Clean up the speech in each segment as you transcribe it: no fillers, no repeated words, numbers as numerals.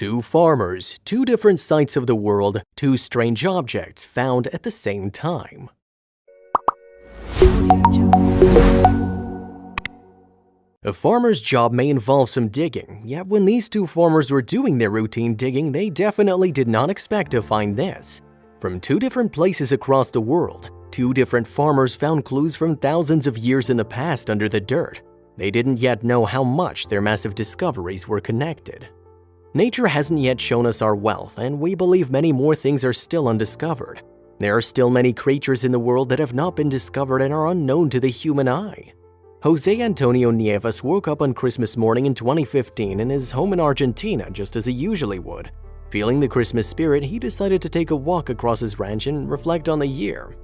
Two farmers, two different sites of the world, two strange objects found at the same time. A farmer's job may involve some digging, yet when these two farmers were doing their routine digging, they definitely did not expect to find this. From two different places across the world, two different farmers found clues from thousands of years in the past under the dirt. They didn't yet know how much their massive discoveries were connected. Nature hasn't yet shown us our wealth, and we believe many more things are still undiscovered. There are still many creatures in the world that have not been discovered and are unknown to the human eye. Jose Antonio Nieves woke up on Christmas morning in 2015 in his home in Argentina just as he usually would. Feeling the Christmas spirit, he decided to take a walk across his ranch and reflect on the year.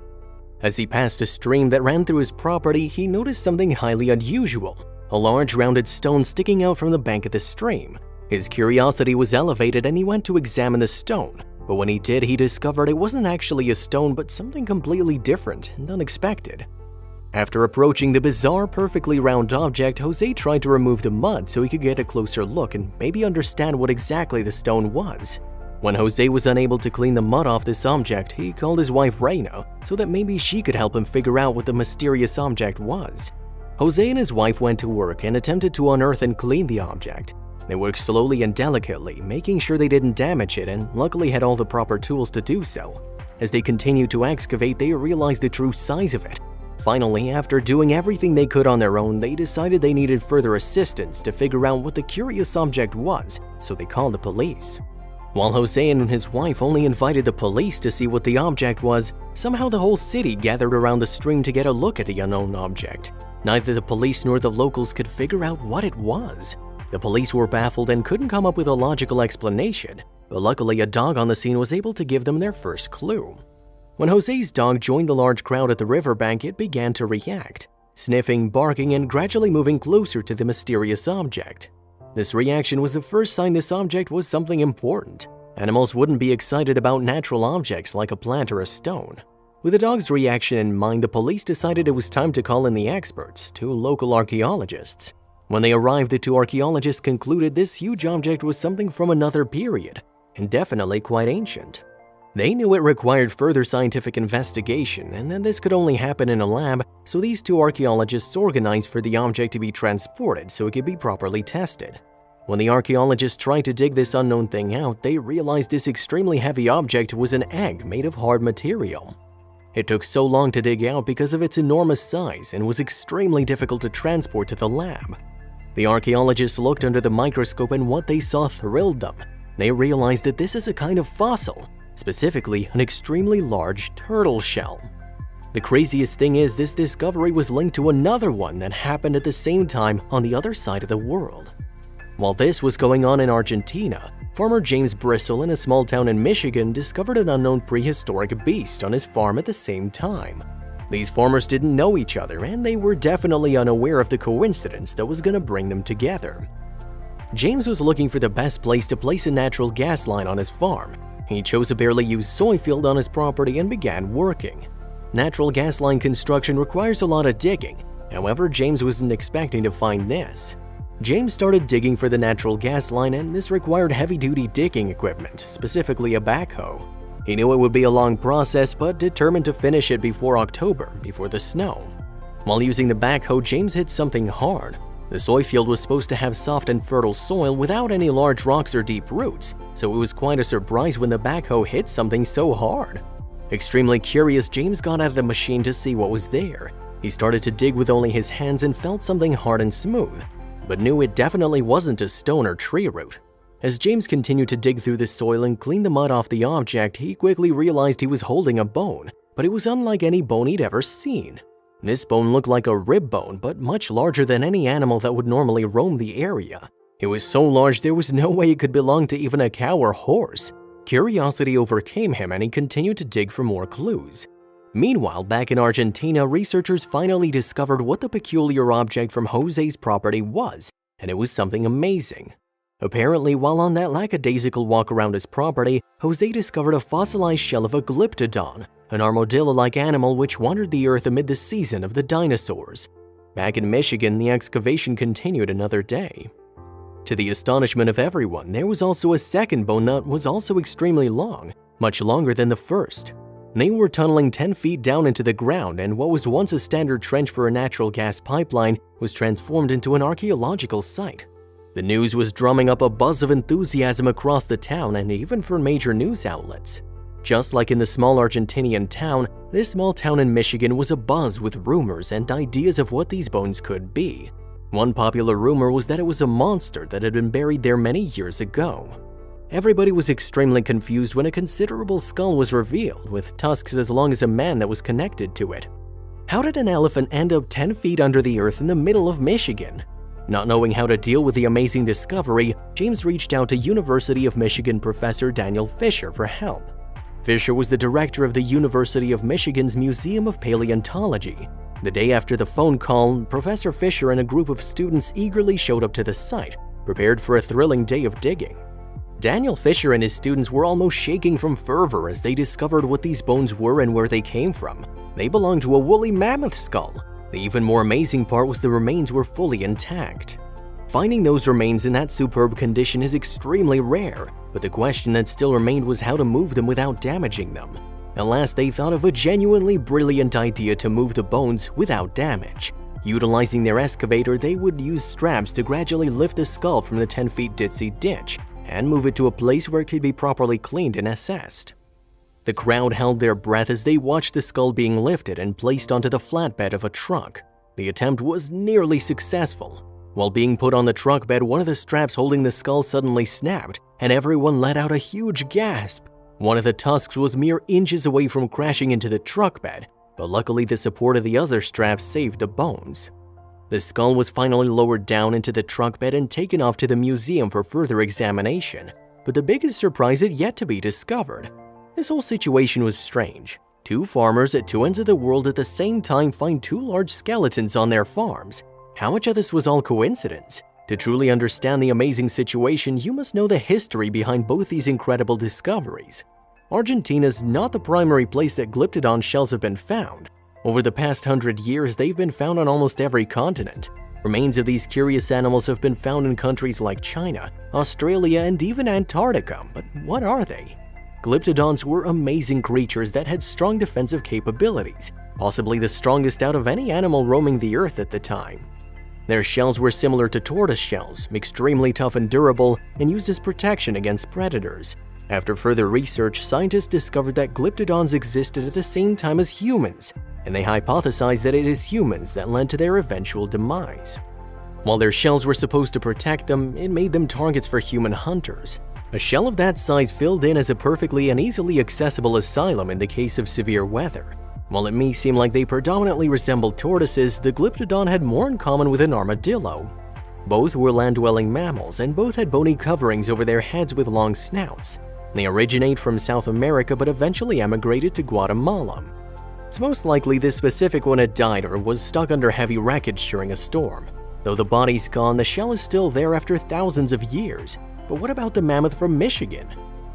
As he passed a stream that ran through his property, he noticed something highly unusual, a large rounded stone sticking out from the bank of the stream. His curiosity was elevated and he went to examine the stone, but when he did, he discovered it wasn't actually a stone but something completely different and unexpected. After approaching the bizarre, perfectly round object, Jose tried to remove the mud so he could get a closer look and maybe understand what exactly the stone was. When Jose was unable to clean the mud off this object, he called his wife Reina so that maybe she could help him figure out what the mysterious object was. Jose and his wife went to work and attempted to unearth and clean the object. They worked slowly and delicately, making sure they didn't damage it, and luckily had all the proper tools to do so. As they continued to excavate, they realized the true size of it. Finally, after doing everything they could on their own, they decided they needed further assistance to figure out what the curious object was, so they called the police. While Jose and his wife only invited the police to see what the object was, somehow the whole city gathered around the stream to get a look at the unknown object. Neither the police nor the locals could figure out what it was. The police were baffled and couldn't come up with a logical explanation, but luckily a dog on the scene was able to give them their first clue. When Jose's dog joined the large crowd at the riverbank, it began to react, sniffing, barking, and gradually moving closer to the mysterious object. This reaction was the first sign this object was something important. Animals wouldn't be excited about natural objects like a plant or a stone. With the dog's reaction in mind, the police decided it was time to call in the experts, two local archaeologists. When they arrived, the two archaeologists concluded this huge object was something from another period, and definitely quite ancient. They knew it required further scientific investigation, and that this could only happen in a lab, so these two archaeologists organized for the object to be transported so it could be properly tested. When the archaeologists tried to dig this unknown thing out, they realized this extremely heavy object was an egg made of hard material. It took so long to dig out because of its enormous size and was extremely difficult to transport to the lab. The archaeologists looked under the microscope and what they saw thrilled them. They realized that this is a kind of fossil, specifically an extremely large turtle shell. The craziest thing is this discovery was linked to another one that happened at the same time on the other side of the world. While this was going on in Argentina, farmer James Bristle in a small town in Michigan discovered an unknown prehistoric beast on his farm at the same time. These farmers didn't know each other, and they were definitely unaware of the coincidence that was going to bring them together. James was looking for the best place to place a natural gas line on his farm. He chose a barely used soy field on his property and began working. Natural gas line construction requires a lot of digging. However, James wasn't expecting to find this. James started digging for the natural gas line, and this required heavy-duty digging equipment, specifically a backhoe. He knew it would be a long process, but determined to finish it before October, before the snow. While using the backhoe, James hit something hard. The soy field was supposed to have soft and fertile soil without any large rocks or deep roots, so it was quite a surprise when the backhoe hit something so hard. Extremely curious, James got out of the machine to see what was there. He started to dig with only his hands and felt something hard and smooth, but knew it definitely wasn't a stone or tree root. As James continued to dig through the soil and clean the mud off the object, he quickly realized he was holding a bone, but it was unlike any bone he'd ever seen. This bone looked like a rib bone, but much larger than any animal that would normally roam the area. It was so large there was no way it could belong to even a cow or horse. Curiosity overcame him and he continued to dig for more clues. Meanwhile, back in Argentina, researchers finally discovered what the peculiar object from Jose's property was, and it was something amazing. Apparently, while on that lackadaisical walk around his property, Jose discovered a fossilized shell of a glyptodon, an armadillo-like animal which wandered the earth amid the season of the dinosaurs. Back in Michigan, the excavation continued another day. To the astonishment of everyone, there was also a second bone that was also extremely long, much longer than the first. They were tunneling 10 feet down into the ground, and what was once a standard trench for a natural gas pipeline was transformed into an archaeological site. The news was drumming up a buzz of enthusiasm across the town and even for major news outlets. Just like in the small Argentinian town, this small town in Michigan was abuzz with rumors and ideas of what these bones could be. One popular rumor was that it was a monster that had been buried there many years ago. Everybody was extremely confused when a considerable skull was revealed, with tusks as long as a man that was connected to it. How did an elephant end up 10 feet under the earth in the middle of Michigan? Not knowing how to deal with the amazing discovery, James reached out to University of Michigan professor Daniel Fisher for help. Fisher was the director of the University of Michigan's Museum of Paleontology. The day after the phone call, Professor Fisher and a group of students eagerly showed up to the site, prepared for a thrilling day of digging. Daniel Fisher and his students were almost shaking from fervor as they discovered what these bones were and where they came from. They belonged to a woolly mammoth skull. The even more amazing part was the remains were fully intact. Finding those remains in that superb condition is extremely rare, but the question that still remained was how to move them without damaging them. At last, they thought of a genuinely brilliant idea to move the bones without damage. Utilizing their excavator, they would use straps to gradually lift the skull from the 10 feet ditch and move it to a place where it could be properly cleaned and assessed. The crowd held their breath as they watched the skull being lifted and placed onto the flatbed of a truck. The attempt was nearly successful. While being put on the truck bed, one of the straps holding the skull suddenly snapped, and everyone let out a huge gasp. One of the tusks was mere inches away from crashing into the truck bed, but luckily the support of the other straps saved the bones. The skull was finally lowered down into the truck bed and taken off to the museum for further examination, but the biggest surprise had yet to be discovered. This whole situation was strange. Two farmers at two ends of the world at the same time find two large skeletons on their farms. How much of this was all coincidence? To truly understand the amazing situation, you must know the history behind both these incredible discoveries. Argentina is not the primary place that Glyptodon shells have been found. Over the past 100 years, they've been found on almost every continent. Remains of these curious animals have been found in countries like China, Australia, and even Antarctica. But what are they? Glyptodons were amazing creatures that had strong defensive capabilities, possibly the strongest out of any animal roaming the earth at the time. Their shells were similar to tortoise shells, extremely tough and durable, and used as protection against predators. After further research, scientists discovered that Glyptodons existed at the same time as humans, and they hypothesized that it is humans that led to their eventual demise. While their shells were supposed to protect them, it made them targets for human hunters. A shell of that size filled in as a perfectly and easily accessible asylum in the case of severe weather. While it may seem like they predominantly resembled tortoises, the Glyptodon had more in common with an armadillo. Both were land-dwelling mammals, and both had bony coverings over their heads with long snouts. They originate from South America but eventually emigrated to Guatemala. It's most likely this specific one had died or was stuck under heavy wreckage during a storm. Though the body's gone, the shell is still there after thousands of years. But what about the mammoth from Michigan?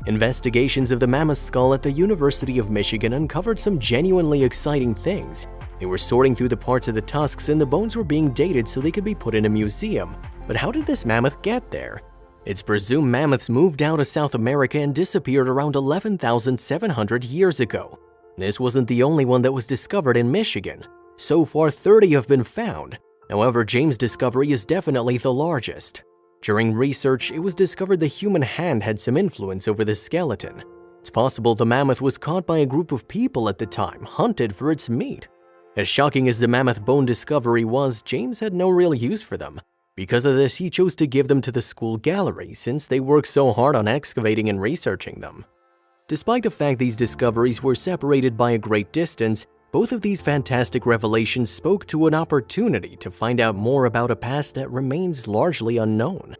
Investigations of the mammoth skull at the University of Michigan uncovered some genuinely exciting things. They were sorting through the parts of the tusks and the bones were being dated so they could be put in a museum. But how did this mammoth get there? It's presumed mammoths moved out of South America and disappeared around 11,700 years ago. This wasn't the only one that was discovered in Michigan. So far, 30 have been found. However, James' discovery is definitely the largest. During research, it was discovered the human hand had some influence over the skeleton. It's possible the mammoth was caught by a group of people at the time, hunted for its meat. As shocking as the mammoth bone discovery was, James had no real use for them. Because of this, he chose to give them to the school gallery since they worked so hard on excavating and researching them. Despite the fact these discoveries were separated by a great distance, both of these fantastic revelations spoke to an opportunity to find out more about a past that remains largely unknown.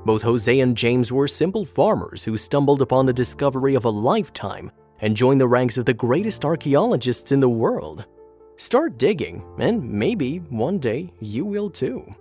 Both Jose and James were simple farmers who stumbled upon the discovery of a lifetime and joined the ranks of the greatest archaeologists in the world. Start digging, and maybe one day you will too.